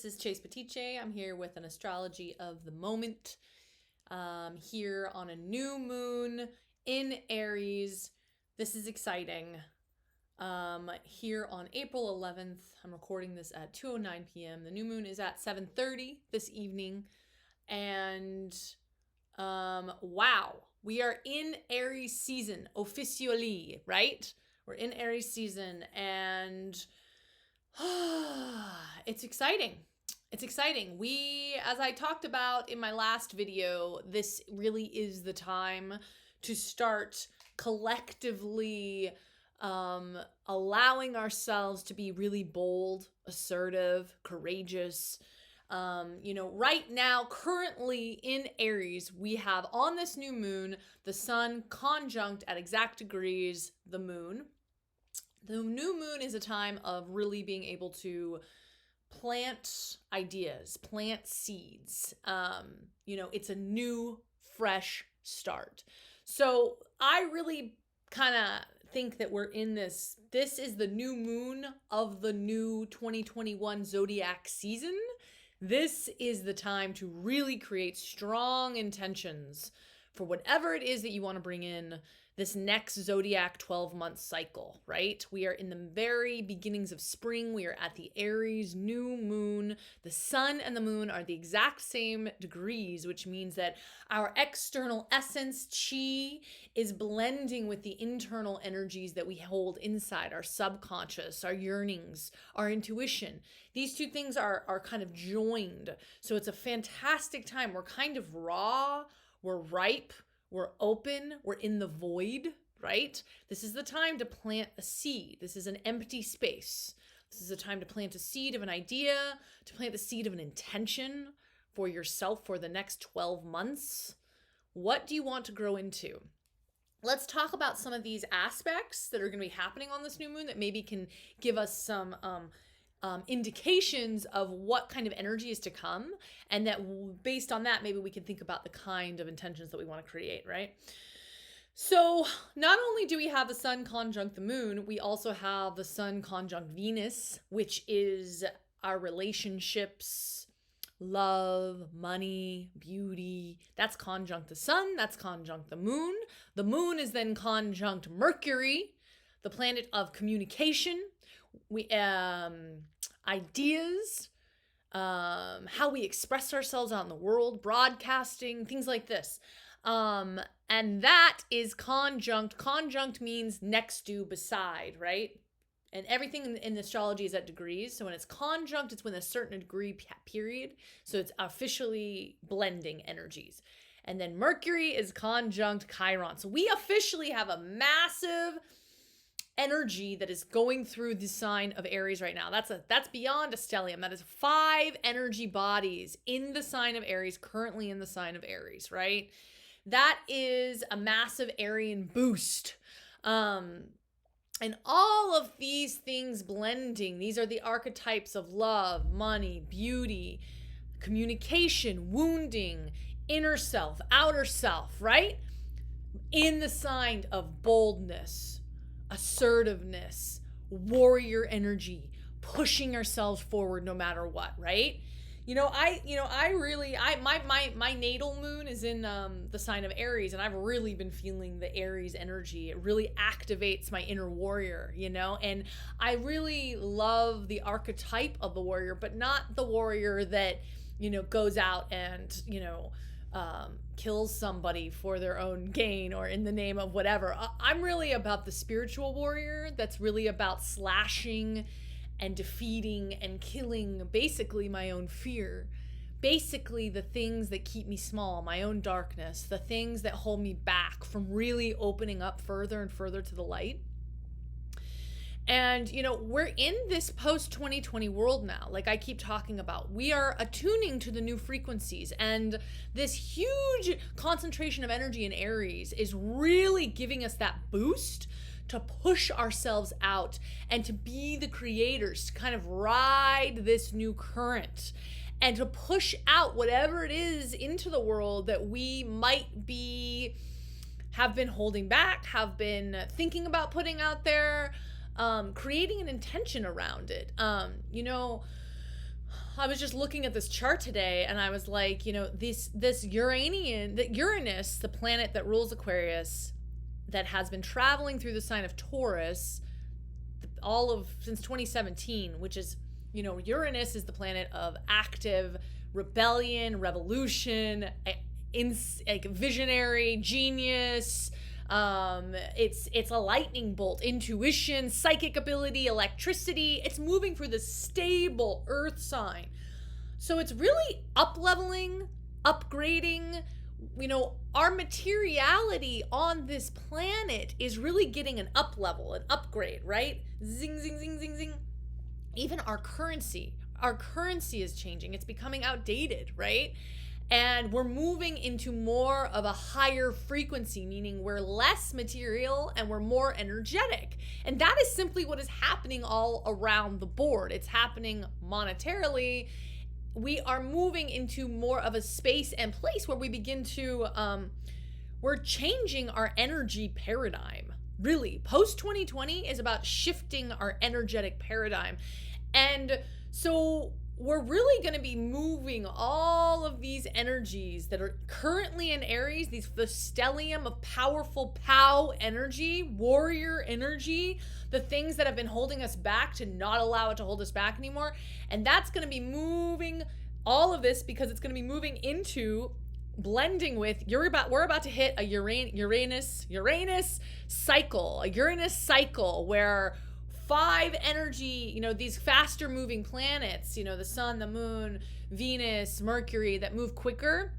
This is Chase Buttice. I'm here with an astrology of the moment. Here on a new moon in Aries. This is exciting. Here on April 11th, I'm recording this at 2:09 p.m. The new moon is at 7:30 this evening. And wow, we are in Aries season officially, right? We're in Aries season and it's exciting. It's exciting. As I talked about in my last video, this really is the time to start collectively allowing ourselves to be really bold, assertive, courageous. Right now, currently in Aries, we have on this new moon, the sun conjunct at exact degrees the moon. The new moon is a time of really being able to plant ideas, plant seeds. It's a new, fresh start. So I really kind of think that we're in this is the new moon of the new 2021 zodiac season. This is the time to really create strong intentions for whatever it is that you want to bring in this next zodiac 12-month cycle, right? We are in the very beginnings of spring. We are at the Aries new moon. The sun and the moon are the exact same degrees, which means that our external essence, chi, is blending with the internal energies that we hold inside, our subconscious, our yearnings, our intuition. These two things are kind of joined. So it's a fantastic time. We're kind of raw, we're ripe, we're open, we're in the void, right? This is the time to plant a seed. This is an empty space. This is a time to plant a seed of an idea, to plant the seed of an intention for yourself for the next 12 months. What do you want to grow into? Let's talk about some of these aspects that are going to be happening on this new moon that maybe can give us some indications of what kind of energy is to come, and that based on that, maybe we can think about the kind of intentions that we want to create, right? So not only do we have the sun conjunct the moon, we also have the sun conjunct Venus, which is our relationships, love, money, beauty. That's conjunct the sun, that's conjunct the moon. The moon is then conjunct Mercury, the planet of communication. Ideas, how we express ourselves out in the world, broadcasting, things like this. And that is conjunct. Conjunct means next to, beside, right? And everything in astrology is at degrees. So when it's conjunct, it's within a certain degree period. So it's officially blending energies. And then Mercury is conjunct Chiron. So we officially have a massive energy that is going through the sign of Aries right now. That's beyond a stellium. That is 5 energy bodies in the sign of Aries, currently in the sign of Aries, right? That is a massive Arian boost. And all of these things blending, these are the archetypes of love, money, beauty, communication, wounding, inner self, outer self, right? In the sign of boldness, assertiveness, warrior energy, pushing ourselves forward no matter what, right? My natal moon is in the sign of Aries, and I've really been feeling the Aries energy. It really activates my inner warrior, and I really love the archetype of the warrior, but not the warrior that, goes out and, kills somebody for their own gain or in the name of whatever. I'm really about the spiritual warrior that's really about slashing and defeating and killing basically my own fear, basically the things that keep me small, my own darkness, the things that hold me back from really opening up further and further to the light. And, we're in this post-2020 world now, like I keep talking about. We are attuning to the new frequencies, and this huge concentration of energy in Aries is really giving us that boost to push ourselves out and to be the creators, to kind of ride this new current and to push out whatever it is into the world that we might have been holding back, have been thinking about putting out there. Creating an intention around it. I was just looking at this chart today and I was like, this Uranus, the planet that rules Aquarius, that has been traveling through the sign of Taurus since 2017, which is, Uranus is the planet of active rebellion, revolution, like visionary, genius. It's a lightning bolt, intuition, psychic ability, electricity. It's moving through the stable earth sign. So it's really up-leveling, upgrading. Our materiality on this planet is really getting an up-level, an upgrade, right? Zing, zing, zing, zing, zing. Even our currency is changing. It's becoming outdated, right? And we're moving into more of a higher frequency, meaning we're less material and we're more energetic. And that is simply what is happening all around the board. It's happening monetarily. We are moving into more of a space and place where we begin to, we're changing our energy paradigm. Really, post 2020 is about shifting our energetic paradigm. And so we're really going to be moving all of these energies that are currently in Aries, the stellium of powerful POW energy, warrior energy, the things that have been holding us back, to not allow it to hold us back anymore. And that's going to be moving all of this, because it's going to be moving into blending with, we're about to hit a Uranus cycle, a Uranus cycle where 5 energy, these faster moving planets, the sun, the moon, Venus, Mercury, that move quicker,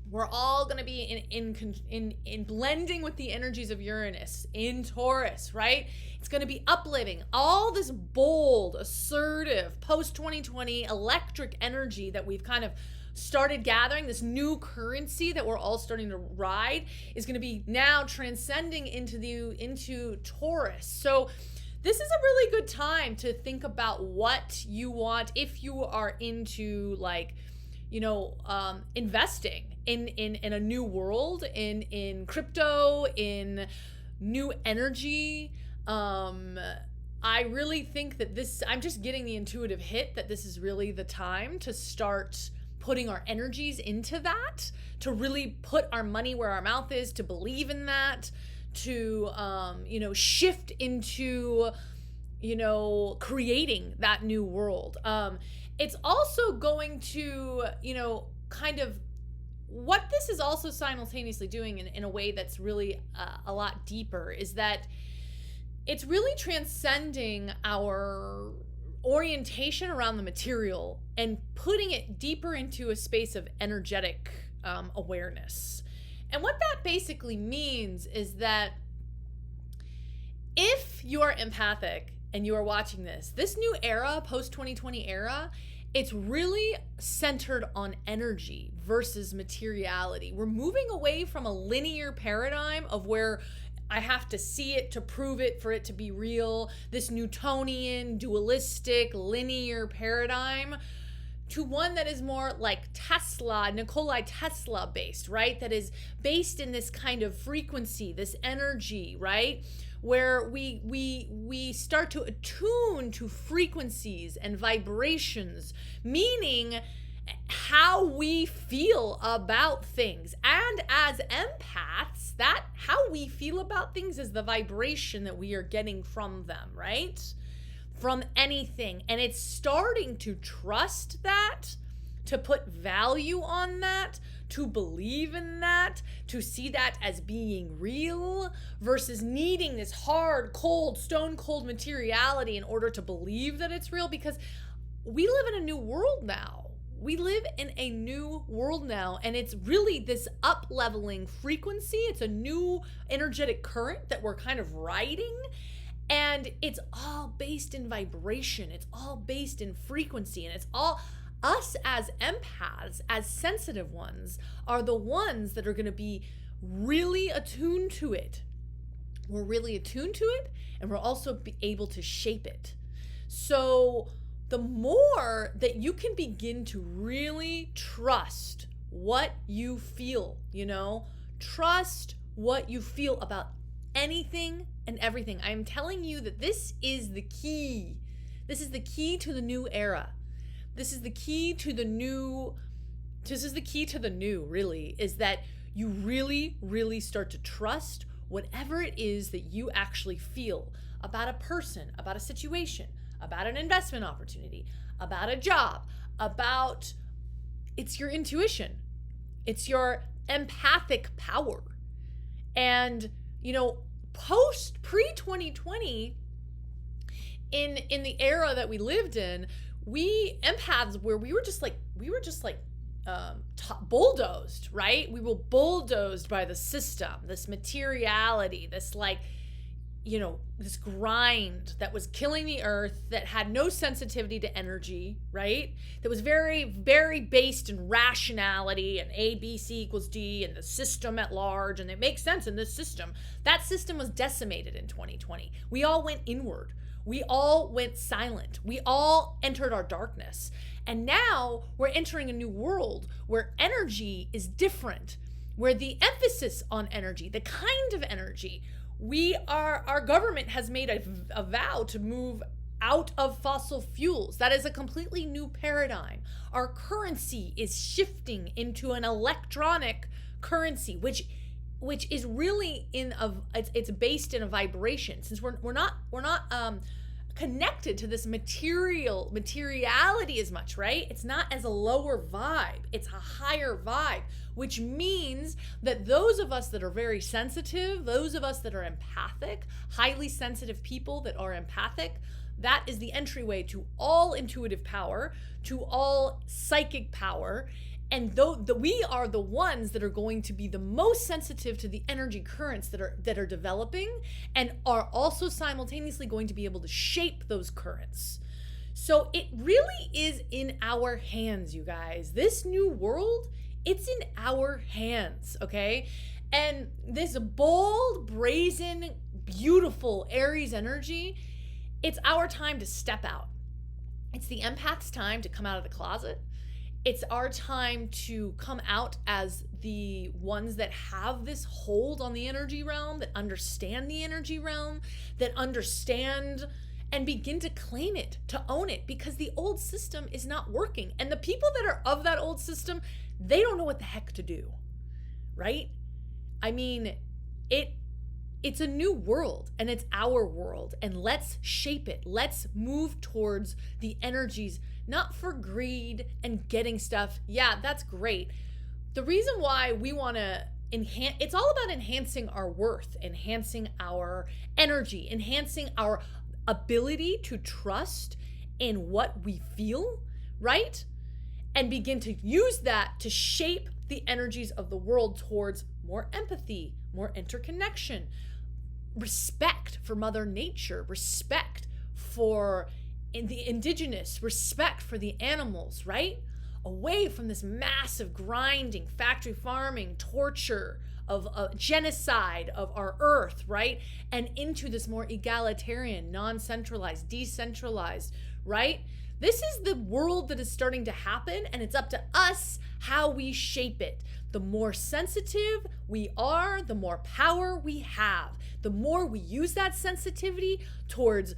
we're all going to be in blending with the energies of Uranus in Taurus, right? It's going to be uplifting all this bold, assertive, post 2020 electric energy that we've kind of started gathering. This new currency that we're all starting to ride is going to be now transcending into Taurus. So this is a really good time to think about what you want if you are into investing in a new world, in crypto, in new energy. I really think that I'm just getting the intuitive hit that this is really the time to start putting our energies into that, to really put our money where our mouth is, to believe in that, to shift into creating that new world. It's also going to kind of, what this is also simultaneously doing in a way that's really a lot deeper, is that it's really transcending our orientation around the material and putting it deeper into a space of energetic awareness. And what that basically means is that if you are empathic and you are watching this new era, post 2020 era, it's really centered on energy versus materiality. We're moving away from a linear paradigm of where I have to see it to prove it for it to be real, this Newtonian, dualistic, linear paradigm, to one that is more like Nikola Tesla based, right? That is based in this kind of frequency, this energy, right? Where we start to attune to frequencies and vibrations, meaning how we feel about things. And as empaths, that how we feel about things is the vibration that we are getting from them, right? From anything. And it's starting to trust that, to put value on that, to believe in that, to see that as being real, versus needing this hard, cold, stone cold materiality in order to believe that it's real, because we live in a new world now. We live in a new world now, and it's really this up-leveling frequency. It's a new energetic current that we're kind of riding, and it's all based in vibration. It's all based in frequency, and it's all us as empaths, as sensitive ones, are the ones that are going to be really attuned to it. We're really attuned to it, and we're also be able to shape it. So the more that you can begin to really trust what you feel, trust what you feel about anything and everything. I'm telling you that this is the key. This is the key to the new era. this is the key to the new. This is the key to the new, really, is that you really, really start to trust whatever it is that you actually feel about a person, about a situation, about an investment opportunity, about a job, it's your intuition. It's your empathic power. And, pre-2020, in the era that we lived in, we empaths we were just like bulldozed, right? We were bulldozed by the system, this materiality, this this grind that was killing the earth, that had no sensitivity to energy, right? That was very, very based in rationality and A, B, C equals D and the system at large. And it makes sense in this system. That system was decimated in 2020. We all went inward. We all went silent. We all entered our darkness. And now we're entering a new world where energy is different, where the emphasis on energy, the kind of energy, our government has made a vow to move out of fossil fuels. That is a completely new paradigm. Our currency is shifting into an electronic currency, which is really it's based in a vibration. Since we're not connected to this materiality as much, right? It's not as a lower vibe, it's a higher vibe, which means that those of us that are very sensitive, those of us that are empathic, highly sensitive people that are empathic, that is the entryway to all intuitive power, to all psychic power. And we are the ones that are going to be the most sensitive to the energy currents that are developing, and are also simultaneously going to be able to shape those currents. So it really is in our hands, you guys. This new world, it's in our hands, okay? And this bold, brazen, beautiful Aries energy, it's our time to step out. It's the empath's time to come out of the closet. It's our time to come out as the ones that have this hold on the energy realm, that understand the energy realm, that understand and begin to claim it, to own it, because the old system is not working. And the people that are of that old system, they don't know what the heck to do, right? I mean, it's a new world, and it's our world, and let's shape it. Let's move towards the energies, not for greed and getting stuff. Yeah, that's great. The reason why we want to enhance, it's all about enhancing our worth, enhancing our energy, enhancing our ability to trust in what we feel, right? And begin to use that to shape the energies of the world towards more empathy, more interconnection, respect for Mother Nature, respect for the indigenous, respect for the animals, right? Away from this massive grinding, factory farming, torture of genocide of our earth, right? And into this more egalitarian, non-centralized, decentralized, right? This is the world that is starting to happen, and it's up to us how we shape it. The more sensitive we are, the more power we have. The more we use that sensitivity towards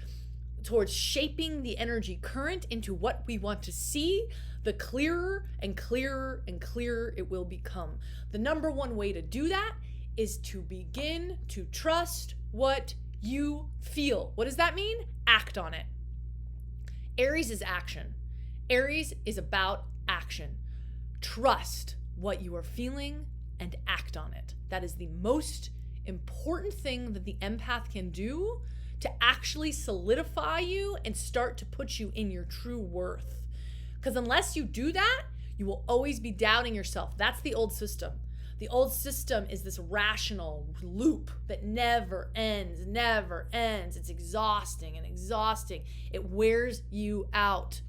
shaping the energy current into what we want to see, the clearer and clearer and clearer it will become. The number one way to do that is to begin to trust what you feel. What does that mean? Act on it. Aries is action. Aries is about action. Trust what you are feeling and act on it. That is the most important thing that the empath can do to actually solidify you and start to put you in your true worth. Because unless you do that, you will always be doubting yourself. That's the old system. The old system is this rational loop that never ends, never ends. It's exhausting and exhausting. It wears you out.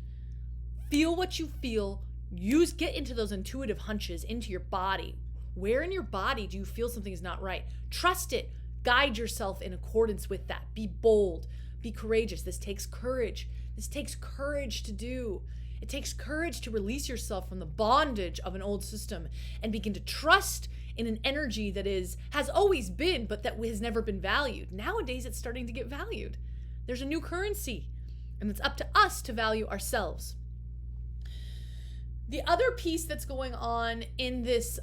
Feel what you feel. Get into those intuitive hunches into your body. Where in your body do you feel something is not right? Trust it. Guide yourself in accordance with that. Be bold. Be courageous. This takes courage. This takes courage to do. It takes courage to release yourself from the bondage of an old system and begin to trust in an energy that has always been, but that has never been valued. Nowadays, it's starting to get valued. There's a new currency, and it's up to us to value ourselves. The other piece that's going on in this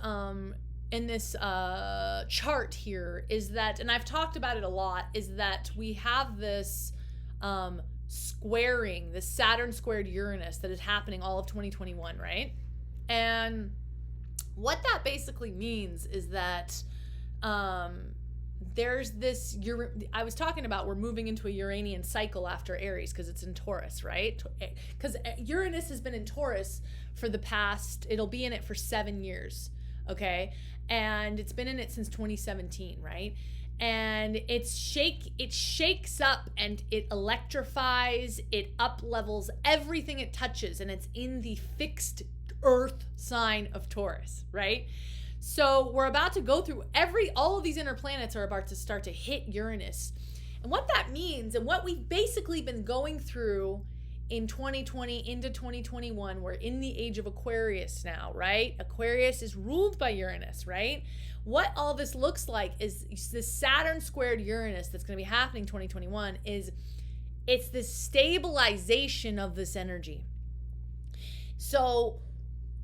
chart here is that, and I've talked about it a lot, is that we have this squaring, this Saturn squared Uranus that is happening all of 2021, right? And what that basically means is that there's this, I was talking about, we're moving into a Uranian cycle after Aries because it's in Taurus, right? Because Uranus has been in Taurus for the past, it'll be in it for 7 years, okay? And it's been in it since 2017, right? And it shakes up and it electrifies, it up levels everything it touches, and it's in the fixed earth sign of Taurus, right? So we're about to go through all of these inner planets are about to start to hit Uranus. And what that means, and what we've basically been going through in 2020 into 2021, we're in the age of Aquarius now, right? Aquarius is ruled by Uranus, right? What all this looks like is this Saturn squared Uranus that's going to be happening 2021 it's this stabilization of this energy. So,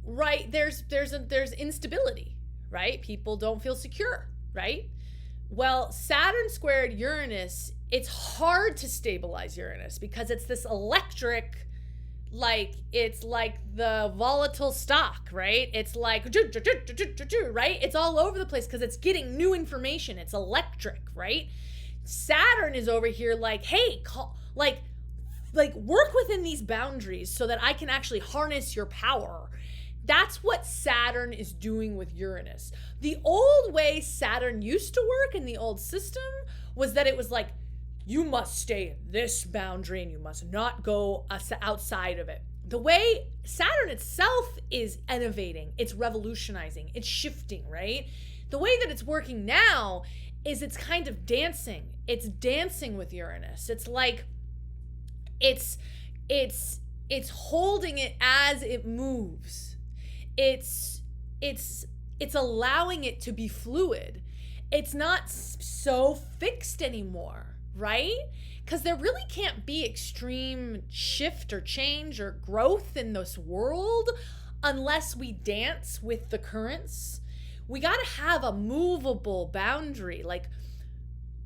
right, there's instability, right? People don't feel secure, right? Well, Saturn squared Uranus, it's hard to stabilize Uranus because it's this electric, like, it's like the volatile stock, right? It's like, right? It's all over the place because it's getting new information. It's electric, right? Saturn is over here like, hey, work within these boundaries so that I can actually harness your power. That's what Saturn is doing with Uranus. The old way Saturn used to work in the old system was that it was like, you must stay in this boundary and you must not go outside of it. The way Saturn itself is innovating, it's revolutionizing, it's shifting, right? The way that it's working now is it's kind of dancing. It's dancing with Uranus. It's like, it's holding it as it moves. It's allowing it to be fluid. It's not so fixed anymore, right? Because there really can't be extreme shift or change or growth in this world unless we dance with the currents. We got to have a movable boundary. Like,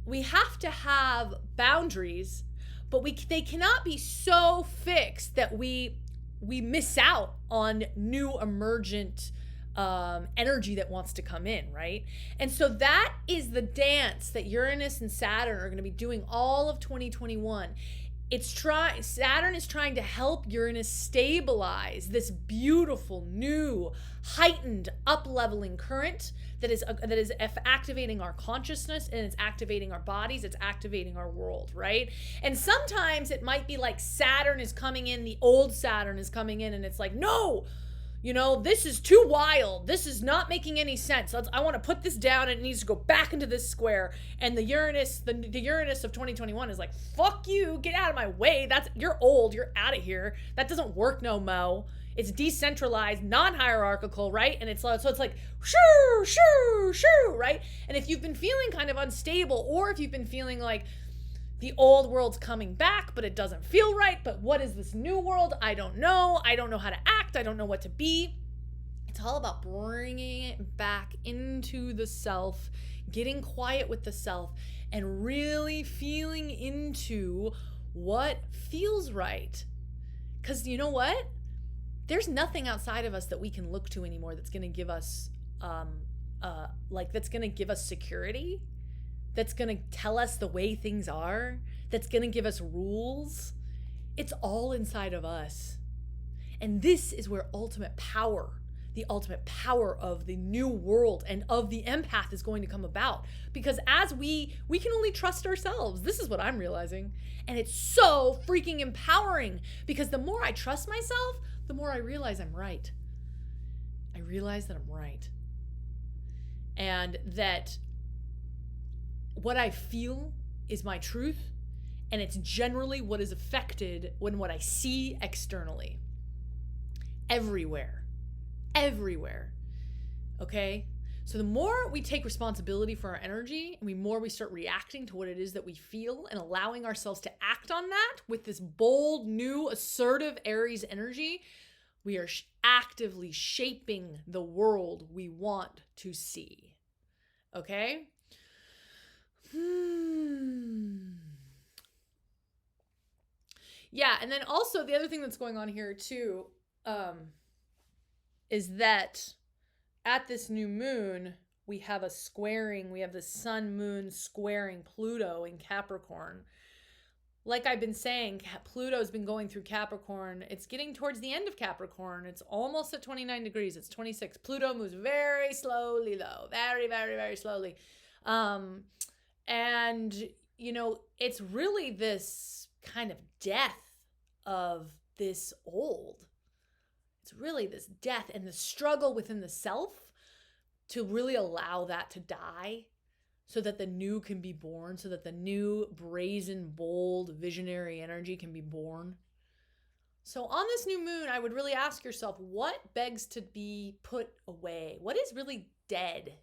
we have to have boundaries, but they cannot be so fixed that we miss out on new emergent energy that wants to come in, right? And so that is the dance that Uranus and Saturn are going to be doing all of 2021. Saturn is trying to help Uranus stabilize this beautiful, new, heightened, up-leveling current that is activating our consciousness, and it's activating our bodies, it's activating our world, right? And sometimes it might be like Saturn is coming in, the old Saturn is coming in, and it's like, no, this is too wild. This is not making any sense. I want to put this down, and it needs to go back into this square. And the Uranus of 2021 is like, fuck you, get out of my way. You're old, you're out of here. That doesn't work no mo. It's decentralized, non-hierarchical, right? And it's like, shoo, shoo, shoo, right? And if you've been feeling kind of unstable, or if you've been feeling like the old world's coming back, but it doesn't feel right, but what is this new world? I don't know how to act, I don't know what to be. It's all about bringing it back into the self, getting quiet with the self, and really feeling into what feels right. Because you know what? There's nothing outside of us that we can look to anymore that's going to give us security, that's going to tell us the way things are, that's going to give us rules. It's all inside of us. And this is where the ultimate power of the new world and of the empath is going to come about. Because as we can only trust ourselves. This is what I'm realizing. And it's so freaking empowering, because the more I trust myself, the more I realize I'm right. I realize that I'm right. And that what I feel is my truth, and it's generally what is affected when what I see externally. Everywhere. Okay? So the more we take responsibility for our energy, and the more we start reacting to what it is that we feel and allowing ourselves to act on that with this bold, new, assertive Aries energy, We are actively shaping the world we want to see. Okay? Yeah, and then also the other thing that's going on here too is that at this new moon, we have a squaring. We have the sun moon squaring Pluto in Capricorn. Like I've been saying, Pluto's been going through Capricorn. It's getting towards the end of Capricorn. It's almost at 29 degrees. It's 26. Pluto moves very slowly, though. Very, very, very slowly. And, you know, it's really this kind of death of this old. It's really this death and the struggle within the self to really allow that to die so that the new can be born, so that the new brazen, bold, visionary energy can be born. So on this new moon, I would really ask yourself, what begs to be put away? What is really dead?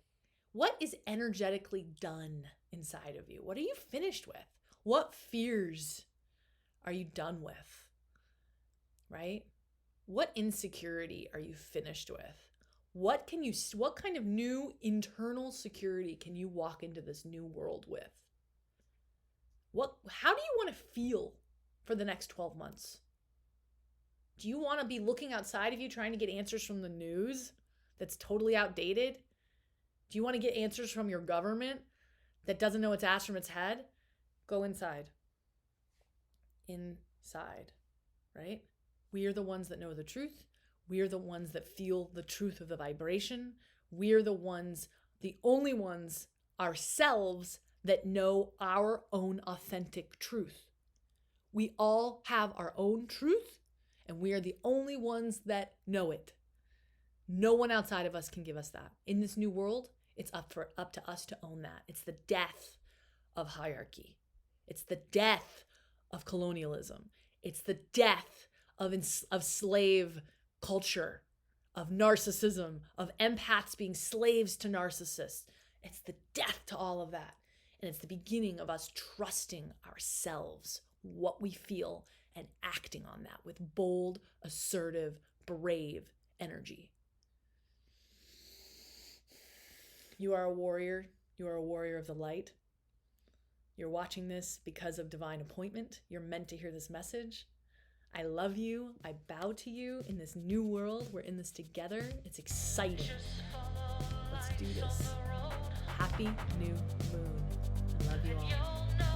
What is energetically done inside of you? What are you finished with? What fears are you done with? Right? What insecurity are you finished with? What kind of new internal security can you walk into this new world with? How do you want to feel for the next 12 months? Do you want to be looking outside of you trying to get answers from the news that's totally outdated? Do you want to get answers from your government that doesn't know its ass from its head? Go inside. Inside, right? We are the ones that know the truth. We are the ones that feel the truth of the vibration. We are the only ones ourselves that know our own authentic truth. We all have our own truth, and we are the only ones that know it. No one outside of us can give us that. In this new world, it's up to us to own that. It's the death of hierarchy. It's the death of colonialism. It's the death of slave culture, of narcissism, of empaths being slaves to narcissists. It's the death to all of that. And it's the beginning of us trusting ourselves, what we feel, and acting on that with bold, assertive, brave energy. You are a warrior. You are a warrior of the light. You're watching this because of divine appointment. You're meant to hear this message. I love you. I bow to you in this new world. We're in this together. It's exciting. Let's do this. Happy new moon. I love you all.